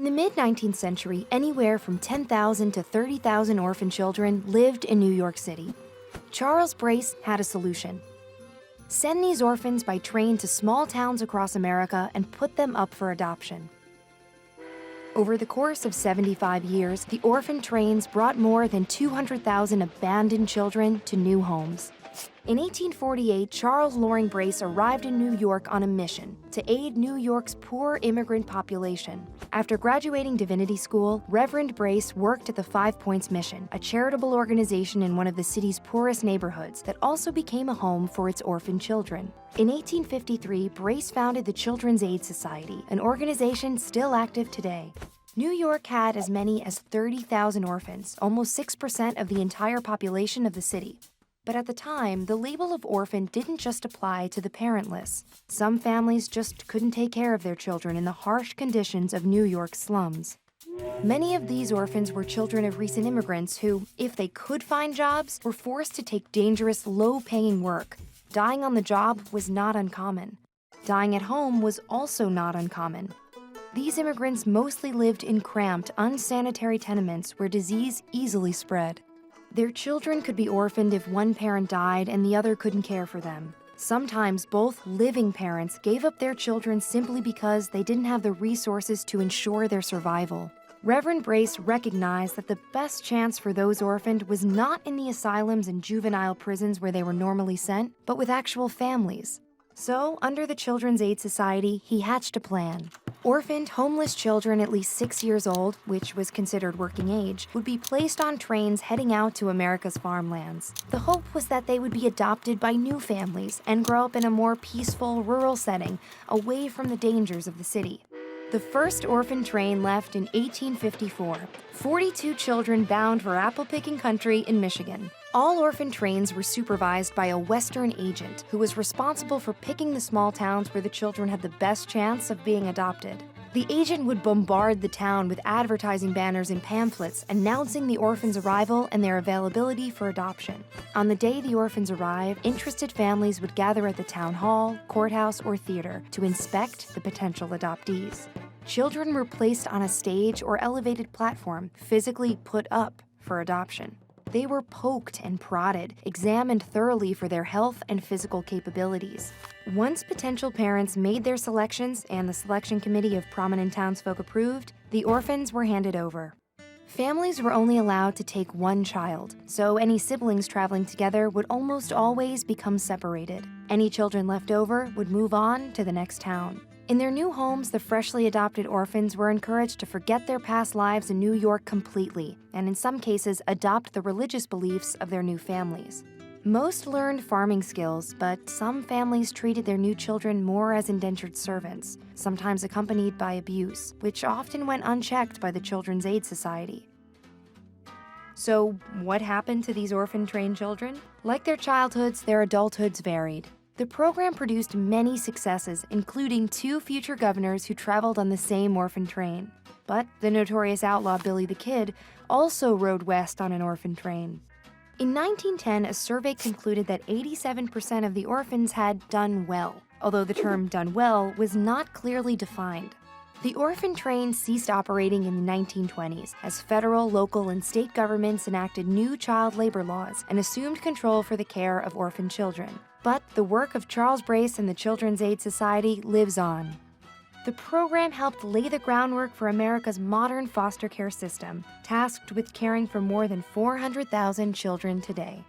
the mid-19th century, anywhere from 10,000 to 30,000 orphan children lived in New York City. Charles Brace had a solution. Send these orphans by train to small towns across America and put them up for adoption. Over the course of 75 years, the orphan trains brought more than 200,000 abandoned children to new homes. In 1848, Charles Loring Brace arrived in New York on a mission to aid New York's poor immigrant population. After graduating divinity school, Reverend Brace worked at the 5 Points Mission, a charitable organization in one of the city's poorest neighborhoods that also became a home for its orphan children. In 1853, Brace founded the Children's Aid Society, an organization still active today. New York had as many as 30,000 orphans, almost 6% of the entire population of the city. But at the time, the label of orphan didn't just apply to the parentless. Some families just couldn't take care of their children in the harsh conditions of New York's slums. Many of these orphans were children of recent immigrants who, if they could find jobs, were forced to take dangerous, low-paying work. Dying on the job was not uncommon. Dying at home was also not uncommon. These immigrants mostly lived in cramped, unsanitary tenements where disease easily spread. Their children could be orphaned if one parent died and the other couldn't care for them. Sometimes both living parents gave up their children simply because they didn't have the resources to ensure their survival. Reverend Brace recognized that the best chance for those orphaned was not in the asylums and juvenile prisons where they were normally sent, but with actual families. So, under the Children's Aid Society, he hatched a plan. Orphaned, homeless children at least 6 years old, which was considered working age, would be placed on trains heading out to America's farmlands. The hope was that they would be adopted by new families and grow up in a more peaceful, rural setting, away from the dangers of the city. The first orphan train left in 1854, 42 children bound for apple-picking country in Michigan. All orphan trains were supervised by a Western agent who was responsible for picking the small towns where the children had the best chance of being adopted. The agent would bombard the town with advertising banners and pamphlets announcing the orphans' arrival and their availability for adoption. On the day the orphans arrived, interested families would gather at the town hall, courthouse, or theater to inspect the potential adoptees. Children were placed on a stage or elevated platform, physically put up for adoption. They were poked and prodded, examined thoroughly for their health and physical capabilities. Once potential parents made their selections and the selection committee of prominent townsfolk approved, the orphans were handed over. Families were only allowed to take one child, so any siblings traveling together would almost always become separated. Any children left over would move on to the next town. In their new homes, the freshly adopted orphans were encouraged to forget their past lives in New York completely, and in some cases, adopt the religious beliefs of their new families. Most learned farming skills, but some families treated their new children more as indentured servants, sometimes accompanied by abuse, which often went unchecked by the Children's Aid Society. So, what happened to these orphan-trained children? Like their childhoods, their adulthoods varied. The program produced many successes, including 2 future governors who traveled on the same orphan train. But the notorious outlaw Billy the Kid also rode west on an orphan train. In 1910, a survey concluded that 87% of the orphans had done well, although the term done well was not clearly defined. The orphan train ceased operating in the 1920s as federal, local, and state governments enacted new child labor laws and assumed control for the care of orphan children. But the work of Charles Brace and the Children's Aid Society lives on. The program helped lay the groundwork for America's modern foster care system, tasked with caring for more than 400,000 children today.